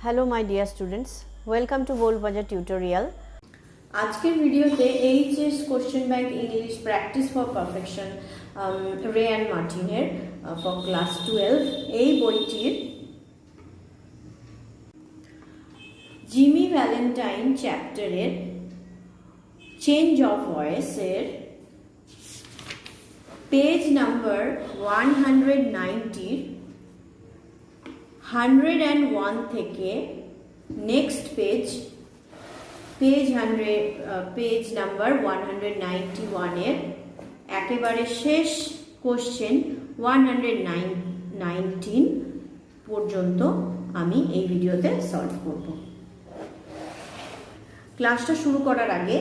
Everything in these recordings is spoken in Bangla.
Hello my dear students, welcome to Boul Panja tutorial. আজকের ভিডিওতে HS question bank English practice for perfection রে অ্যান্ড মার্টিনের ফর ক্লাস 12 এই বইটির জিমি ভ্যালেন্টাইন চ্যাপ্টারের চেঞ্জ অফ ভয়েসের পেজ নাম্বার 190 101 থেকে নেক্সট পেজ নাম্বার 191 এর একেবারে শেষ কোশ্চেন 119 পর্যন্ত আমি এই ভিডিওতে সলভ করব। ক্লাসটা শুরু করার আগে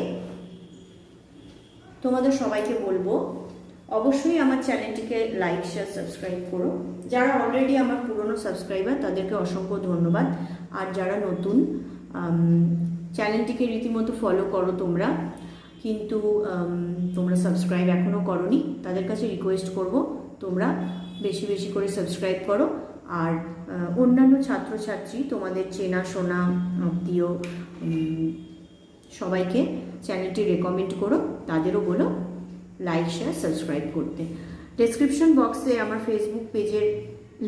তোমাদের সবাইকে বলবো অবশ্যই আমার চ্যানেলটিকে লাইক শেয়ার সাবস্ক্রাইব করো। যারা অলরেডি আমার পুরনো সাবস্ক্রাইবার তাদেরকে অসংখ্য ধন্যবাদ, আর যারা নতুন চ্যানেলটিকে রীতিমতো ফলো করো তোমরা, কিন্তু তোমরা সাবস্ক্রাইব এখনও করোনি, তাদের কাছে রিকোয়েস্ট করব তোমরা বেশি বেশি করে সাবস্ক্রাইব করো। আর অন্যান্য ছাত্রছাত্রী তোমাদের চেনাশোনা আত্মীয় সবাইকে চ্যানেলটি রেকমেন্ড করো, তাদেরও বলো লাইক শেয়ার সাবস্ক্রাইব করতে। ডেসক্রিপশন বক্সে আমার ফেসবুক পেজের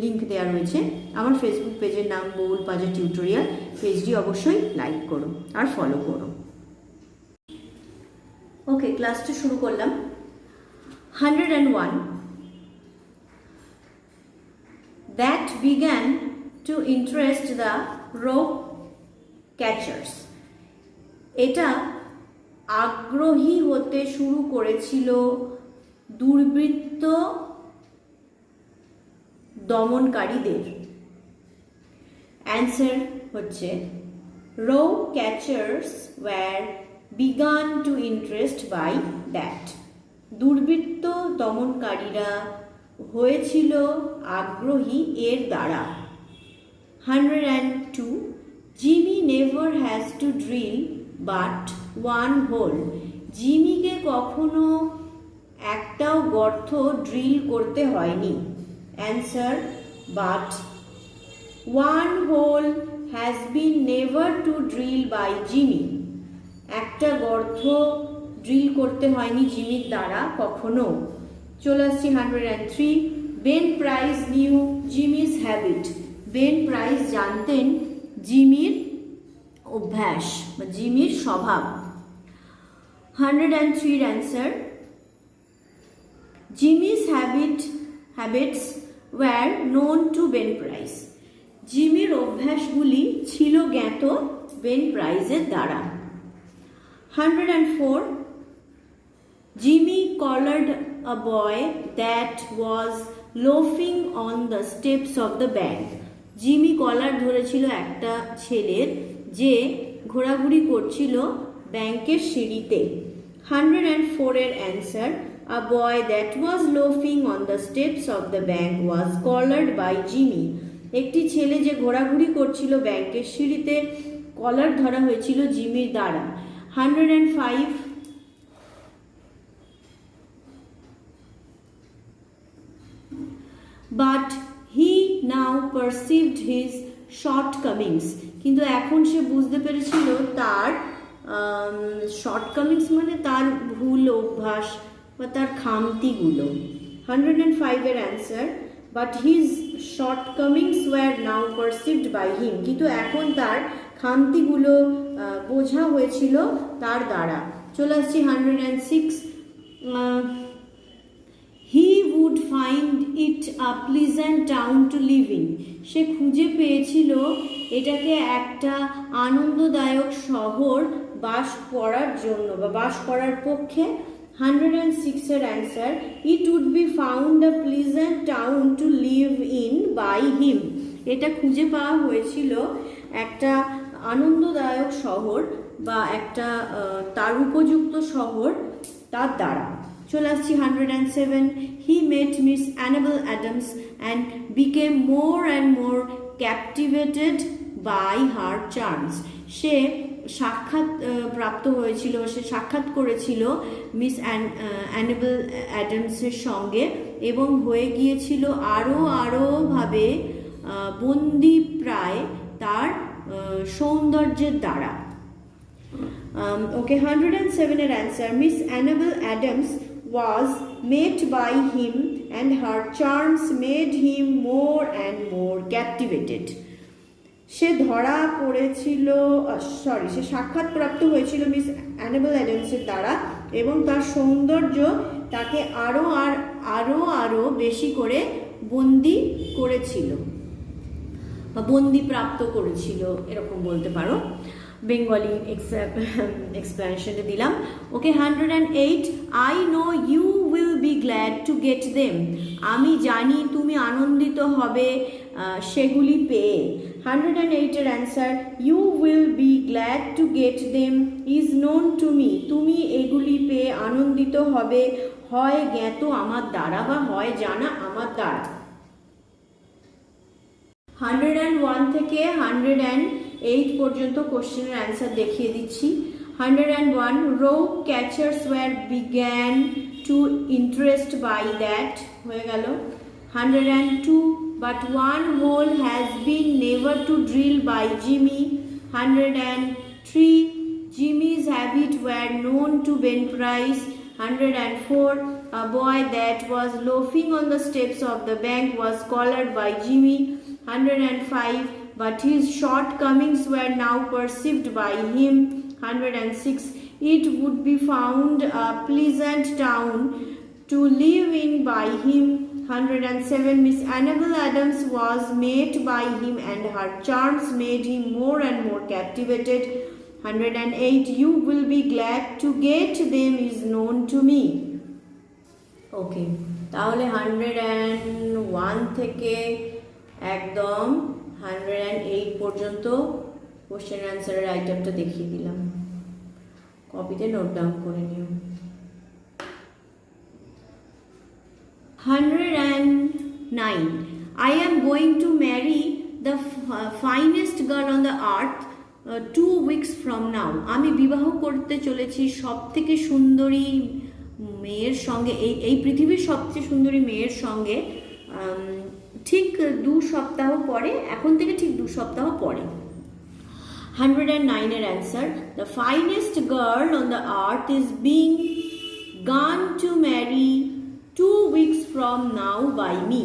লিঙ্ক দেওয়া রয়েছে। আমার ফেসবুক পেজের নাম বৌল পাজা টিউটোরিয়াল, পেজটি অবশ্যই লাইক করো আর ফলো করো। ওকে, ক্লাসটা শুরু করলাম। 101 that began to interest the rope catchers. এটা আগ্রহী হতে শুরু করেছিল দুর্বৃত্ত দমনকারীদের। অ্যান্সার হচ্ছে rope catchers were begun to interest by that. দুর্বৃত্ত দমনকারীরা হয়েছিল আগ্রহী এর দ্বারা। 102 Jimmy never has to drill but one hole. জিমিকে কখনো একটাও গর্ত ড্রিল করতে হয়নি। Answer but one hole has been never to drill by Jimmy. একটা গর্ত ড্রিল করতে হয়নি জিমির দ্বারা কখনো। চলে আসছি 103 Ben Price knew Jimmy's habit. Ben Price জানতেন জিমির অভ্যাস বা জিমির স্বভাব। 103 answer Jimmy's habits were known to Ben Price. জিমির অভ্যাসগুলি ছিল জ্ঞাত বেন প্রাইসের দ্বারা। 104 Jimmy collared a boy that was loafing on the steps of the bank. Jimmy collar ধরেছিল একটা ছেলের যে ঘোরাঘুরি করছিল ব্যাংকের সিঁড়িতে। 104 এর answer a boy that was loafing on the steps of the bank was collared by Jimmy. একটি ছেলে যে ঘোরাঘুরি করছিল ব্যাংকের সিঁড়িতে কলার ধরা হয়েছিল জিমির দ্বারা। 105 but he now perceived his shortcomings. কিন্তু এখন সে বুঝতে পেরেছিল তার শর্টকামিংস মানে তার ভুল অভ্যাস বা তার খামতিগুলো। 105 এর answer but his shortcomings were now perceived by him. কিন্তু এখন তার খামতিগুলো বোঝা হয়েছিল তার দ্বারা। চলে আসছি 106 he would find it a pleasant town to live in. সে খুঁজে পেয়েছিল এটাকে একটা আনন্দদায়ক শহর বাস করার জন্য বা বাস করার পক্ষে। 106 এর answer it would be found a pleasant town to live in by him. এটা খুঁজে পাওয়া হয়েছিল একটা আনন্দদায়ক শহর বা একটা তার উপযুক্ত শহর তার দ্বারা। চলে আসছি 107 he met Miss Annabel Adams and became more and more captivated by her charms. সে সাক্ষাৎ করেছিল মিস অ্যানাবেল অ্যাডামসের সঙ্গে এবং হয়ে গিয়েছিল আরও ভাবে বন্দি প্রায় তার সৌন্দর্যের দ্বারা। Okay, 107 এর answer. Miss Annabel Adams was met by him and her charms made him more and more captivated. সে ধরা পড়েছিল সে সাক্ষাৎপ্রাপ্ত হয়েছিল মিস অ্যানাবেল অ্যাডামসের দ্বারা এবং তার সৌন্দর্য তাকে আরো বেশি করে বন্দি করেছিল বা বন্দি প্রাপ্ত করেছিল, এরকম বলতে পারো। বেঙ্গলি এক্সপ্লেনেশনে দিলাম। Okay, 108 I know you will be glad to get them. আমি জানি তুমি আনন্দিত হবে সেগুলি পেয়ে। 108 এর answer, you will be glad to get them is known to me. তুমি এগুলি পেয়ে আনন্দিত হবে, হয় জ্ঞাত আমার দ্বারা বা হয় জানা আমার দ্বারা। 101 থেকে 108 পর্যন্ত কোশ্চেনের অ্যান্সার দেখিয়ে দিচ্ছি। 101, rogue catchers were began to interest by that, হয়ে গেল। 102, but one hole has been never to drill by Jimmy. 103, Jimmy's habit were known to Ben Price. 104, a boy that was loafing on the steps of the bank was collared by Jimmy. 105, but his shortcomings were now perceived by him. 106, it would be found a pleasant town to live in by him. 107, Miss Annabel Adams was met by him and her charms made him more and more captivated. 108, you will be glad to get them is known to me. Okay, তাহলে 101 থেকে একদম 108 পর্যন্ত কোশ্চেন অ্যান্সারের আইটেমটা দেখিয়ে দিলাম, কপিতে নোট ডাউন করে নিও। 109, I am going to marry the finest girl on the earth 2 weeks from now. আমি বিবাহ করতে চলেছি সব থেকে সুন্দরী মেয়ের সঙ্গে, এই পৃথিবীর সবচেয়ে সুন্দরী মেয়ের সঙ্গে ঠিক 2 সপ্তাহ পরে, এখন থেকে ঠিক 2 সপ্তাহ পরে। 109 এর answer, the finest girl on the earth is being gone to marry 2 weeks from now by me.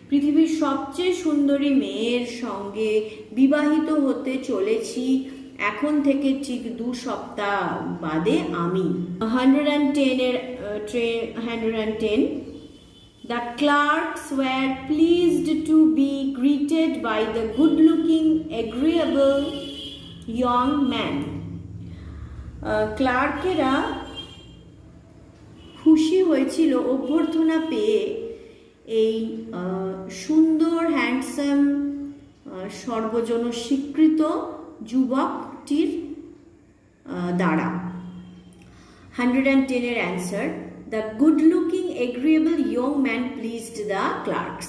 পৃথিবীর সবচেয়ে সুন্দরী মেয়ের সঙ্গে বিবাহিত হতে চলেছি এখন থেকে ঠিক 2 সপ্তাহ বাদে আমি। 110, the clerks were pleased to be greeted by the good-looking, agreeable young man. ক্লার্কেরা খুশি হয়েছিল অভ্যর্থনা পেয়ে এই সুন্দর হ্যান্ডসাম সর্বজন স্বীকৃত যুবকটির দ্বারা। 110 এর answer, the good-looking, agreeable young man pleased the clerks.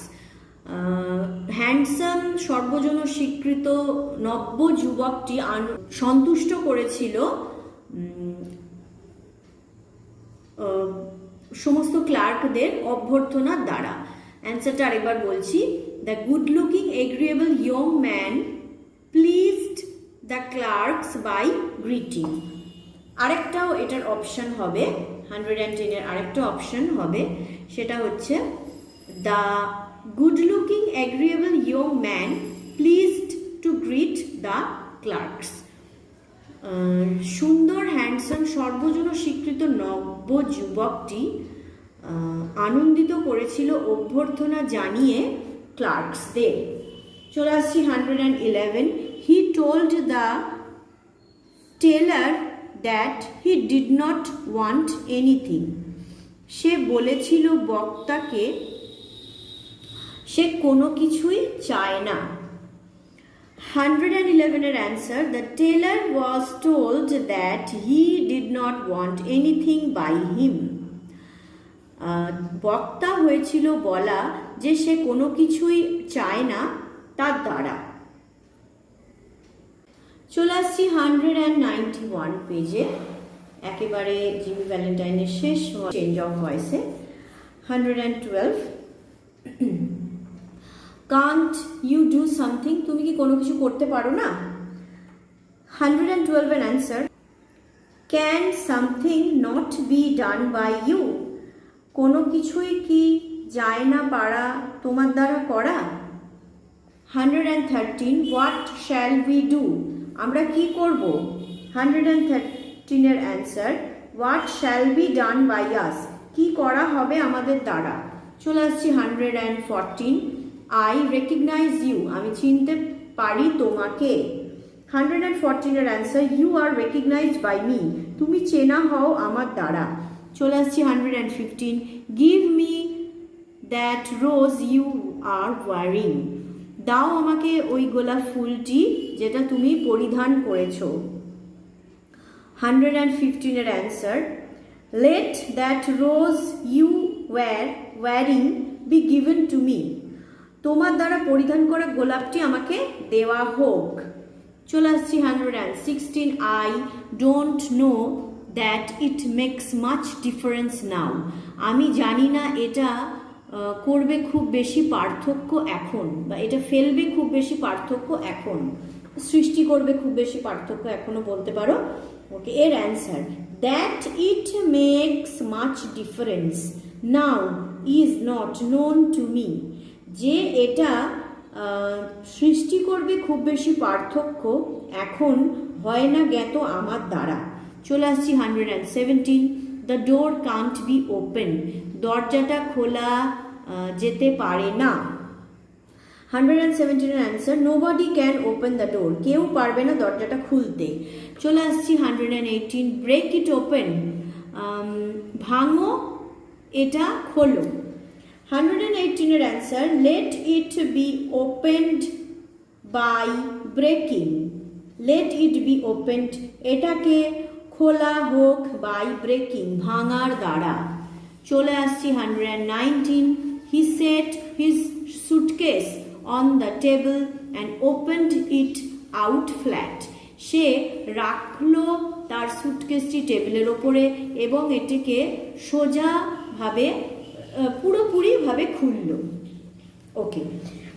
Handsome সর্বজন স্বীকৃত নব্য যুবকটি সন্তুষ্ট করেছিল সমস্ত ক্লার্কদের অভ্যর্থনার দ্বারা। অ্যান্সারটা আরেকবার বলছি, the good looking agreeable young man pleased the clerks by greeting. আরেকটাও এটার অপশন হবে, 110 এর আরেকটা অপশন হবে, সেটা হচ্ছে the good looking agreeable young man pleased two grit the clerks. সুন্দর হ্যান্ডসাম সর্বজন স্বীকৃত নব্য যুবকটি আনন্দিত করেছিল অভ্যর্থনা জানিয়ে ক্লার্কসদের। চলে আসছি 111, he told the teller that he did not want anything. সে বলেছিল বক্তাকে সে কোনো কিছুই চায় না। 111 এর answer, the teller was told that he did not want anything by him. বক্তা হয়েছিল বলা যে সে কোনো কিছুই চায় না তার দ্বারা। চলে আসছি 191 পেজে, একেবারে জিমি ভ্যালেন্টাইনের শেষ চেঞ্জ অফ ভয়েসে। 112, কান্ট ইউ ডু সামথিং, তুমি কি কোনো কিছু করতে পারো না? 112 এর answer, can something not be done by you? কোনো কিছুই কি যায় না পারা তোমার দ্বারা করা? 113, হোয়াট শ্যাল উই ডু? আমরা কি করব? 113 এর answer, what shall be done by us? কি করা হবে আমাদের দ্বারা? চলে আসছি 114, আই রেকগনাইজ ইউ, আমি চিনতে পারি তোমাকে। 114 এর answer, you are recognized by me, তুমি চেনা হও আমার দ্বারা। চলে আসছি 115, give me that rose you are wearing, দাও আমাকে ওই গোলাপ ফুলটি যেটা তুমি পরিধান করেছো। 115 এর answer, let that rose you wearing be given to me, তোমার দ্বারা পরিধান করা গোলাপটি আমাকে দেওয়া হোক। চলে আসছি 116, I don't know that it makes much difference now, আমি জানি না এটা করবে খুব বেশি পার্থক্য এখন, বা এটা ফেলবে খুব বেশি পার্থক্য এখন, সৃষ্টি করবে খুব বেশি পার্থক্য এখনো বলতে পারো। ওকে, এর answer, that it makes much difference now is not known to me, যে এটা সৃষ্টি করবে খুব বেশি পার্থক্য এখন হয় না জ্ঞাত আমার দ্বারা। চলে আসছি 117, the door can't be open, দরজাটা খোলা যেতে পারে না। 117 এর answer, nobody can open the door, কেউ পারবে না দরজাটা খুলতে। চলে আসছি 118, ব্রেক ইট ওপেন, ভাঙো এটা খোলো। 118 এর answer, let it be opened by breaking, let it be opened, এটাকে খোলা হোক বাই ব্রেকিং, ভাঙার দ্বারা। চলে আসছি 119, he set his suitcase on the table and opened it out flat, সে রাখলো তার সুটকেসটি টেবিলের ওপরে এবং এটিকে সোজাভাবে পুরোপুরিভাবে খুলল। ওকে,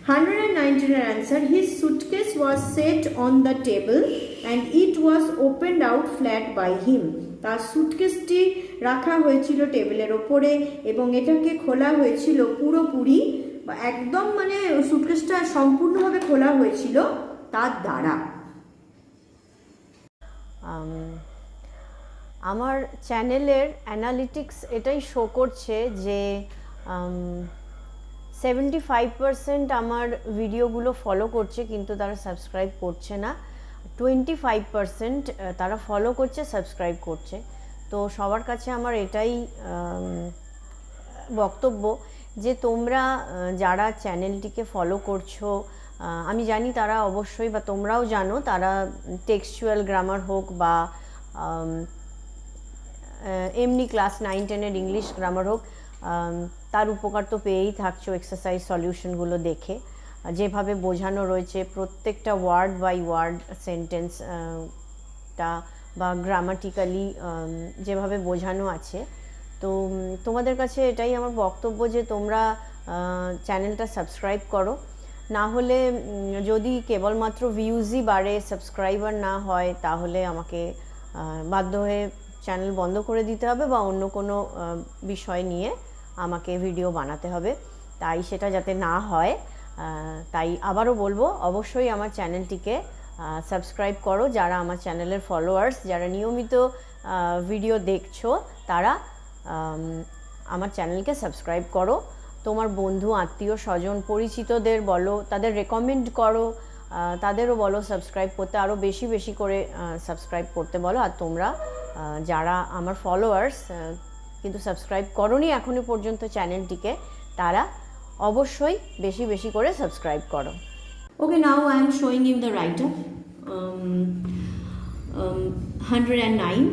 119 এর answer, his suitcase was set on the table and it was opened out flat by him, তার সুটকেসটি রাখা হয়েছিল টেবিলের ওপরে এবং এটাকে খোলা হয়েছিল পুরোপুরি, বা একদম মানে সুটকেসটা সম্পূর্ণভাবে খোলা হয়েছিল তার দ্বারা। আমার চ্যানেলের অ্যানালিটিক্স এটাই শো করছে যে 75% আমার ভিডিওগুলো ফলো করছে কিন্তু তারা সাবস্ক্রাইব করছে না, 25% তারা ফলো করছে, সাবস্ক্রাইব করছে। তো সবার কাছে আমার এটাই বক্তব্য যে তোমরা যারা চ্যানেলটিকে ফলো করছো, আমি জানি তারা অবশ্যই, বা তোমরাও জানো, তারা টেক্সচুয়াল গ্রামার হোক বা এমনি ক্লাস 9-10-এর ইংলিশ গ্রামার হোক, তার উপকার তো পেয়েই থাকছো এক্সারসাইজ সলিউশনগুলো দেখে, যেভাবে বোঝানো রয়েছে প্রত্যেকটা ওয়ার্ড বাই ওয়ার্ড সেন্টেন্সটা বা গ্রামাটিক্যালি যেভাবে বোঝানো আছে। তো তোমাদের কাছে এটাই আমার বক্তব্য যে তোমরা চ্যানেলটা সাবস্ক্রাইব করো, না হলে যদি কেবলমাত্র ভিউজই বাড়ে, সাবস্ক্রাইবার না হয়, তাহলে আমাকে বাধ্য হয়ে চ্যানেল বন্ধ করে দিতে হবে বা অন্য কোনো বিষয় নিয়ে আমাকে ভিডিও বানাতে হবে। তাই সেটা যাতে না হয়, তাই আবারও বলবো, অবশ্যই আমার চ্যানেলটিকে সাবস্ক্রাইব করো। যারা আমার চ্যানেলের ফলোয়ার্স, যারা নিয়মিত ভিডিও দেখছো, তারা আমার চ্যানেলকে সাবস্ক্রাইব করো। তোমার বন্ধু, আত্মীয় স্বজন, পরিচিতদের বলো, তাদের রেকমেন্ড করো, তাদেরও বলো সাবস্ক্রাইব করতে, আরও বেশি বেশি করে সাবস্ক্রাইব করতে বলো। আর তোমরা যারা আমার ফলোয়ার্স কিন্তু সাবস্ক্রাইব করোনি এখনো পর্যন্ত চ্যানেলটিকে, তারা অবশ্যই বেশি বেশি করে সাবস্ক্রাইব করো। Okay, now I am showing you the write-up. 109.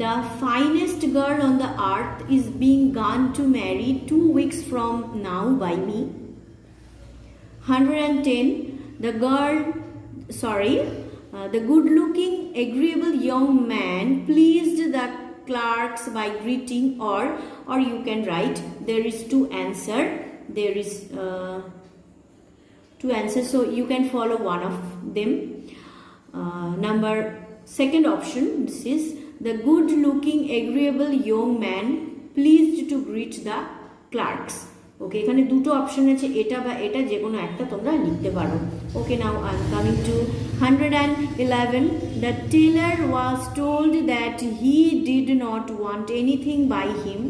The finest girl on the earth is being gone to marry 2 weeks from now by me. 110. The good-looking, agreeable young man pleased the clerks by greeting, or you can write, there is two answer. There is two answers, so you can follow one of them. Number Second option, this is the good looking agreeable young man pleased to greet the clerks. ওকে, এখানে দুটো অপশন আছে, এটা বা এটা, যে কোনো একটা তোমরা লিখতে পারো। Okay, now I am coming to 111. The tailor was told that he did not want anything by him.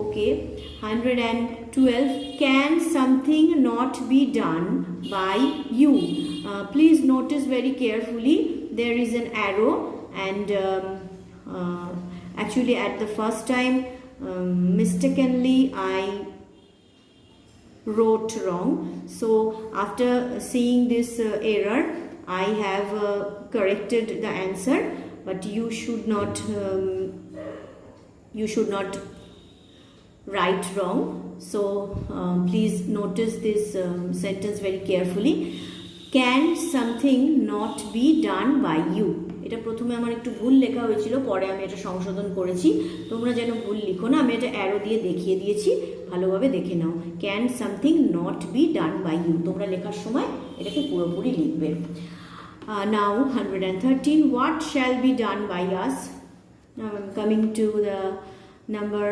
Okay, 112. Can something not be done by you? Please notice very carefully, there is an arrow, and actually at the first time mistakenly I wrote wrong, so after seeing this error I have corrected the answer, but you should not write wrong. So please notice this sentence very carefully. Can something not be done by you? এটা প্রথমে আমার একটু ভুল লেখা হয়েছিল, পরে আমি এটা সংশোধন করেছি। তোমরা যেন ভুল লিখো না, আমি এটা অ্যারো দিয়ে দেখিয়ে দিয়েছি, ভালোভাবে দেখে নাও। Can something not be done by you, তোমরা লেখার সময় এটাকে পুরোপুরি লিখবে। নাও 113. What shall be done by us? Now I'm coming to the number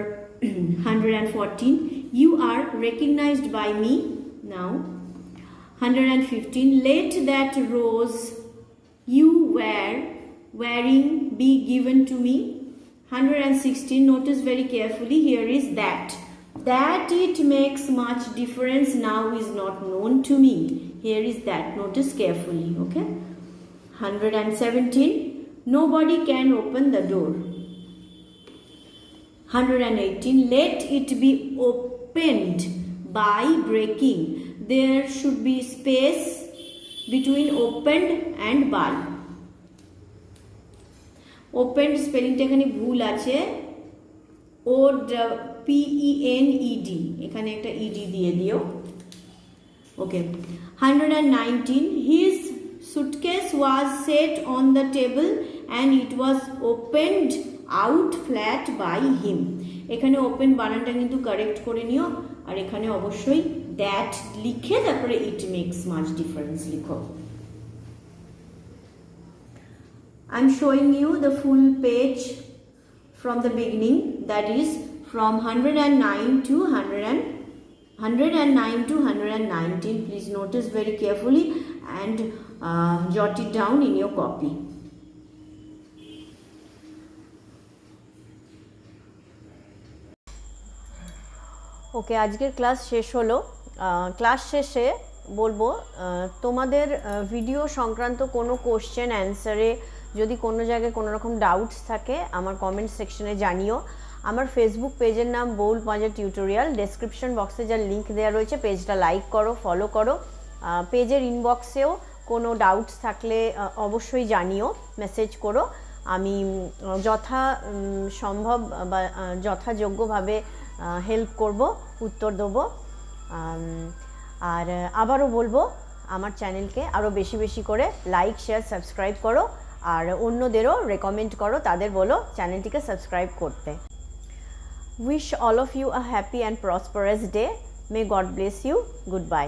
114. You are recognized by me. Now 115. Let that rose you were wearing be given to me. 116. Notice very carefully, here is that it makes much difference now is not known to me. Here is that, notice carefully. Okay, 117. Nobody can open the door. 118. Let it be opened by breaking. There should be space between opened and by. Opened স্পেলিংটা এখানে ভুল আছে, OPENED, এখানে একটা ED দিয়ে দিও। ওকে, 119. His suitcase was set on the table and it was opened out flat by him. এখানে ওপেন বানানটা কিন্তু কারেক্ট করে নিও, আর এখানে অবশ্যই দ্যাট লিখে তারপরে ইট মেক্স মাচ ডিফারেন্স লিখো। I'm showing you the full page from the beginning, that is from 109 to 119. Please notice very carefully and jot it down in your copy. ওকে, আজকের ক্লাস শেষ হলো। ক্লাস শেষে বলবো, তোমাদের ভিডিও সংক্রান্ত কোনো কোশ্চেন অ্যান্সারে যদি কোনো জায়গায় কোনো রকম ডাউটস থাকে আমার কমেন্ট সেকশনে জানিও। আমার ফেসবুক পেজের নাম বৌল পাঞ্জা টিউটোরিয়াল, ডেসক্রিপশন বক্সে যার লিঙ্ক দেওয়া রয়েছে, পেজটা লাইক করো, ফলো করো। পেজের ইনবক্সেও কোনো ডাউটস থাকলে অবশ্যই জানিও, মেসেজ করো। আমি যথা সম্ভব বা যথাযোগ্যভাবে হেল্প করব, উত্তর দেবো। আর আবারও বলবো, আমার চ্যানেলকে আরও বেশি বেশি করে লাইক, শেয়ার, সাবস্ক্রাইব করো, আর অন্যদেরও রেকমেন্ড করো, তাদের বলো চ্যানেলটিকে সাবস্ক্রাইব করতে। Wish all of you a happy and prosperous day. May God bless you. Good by.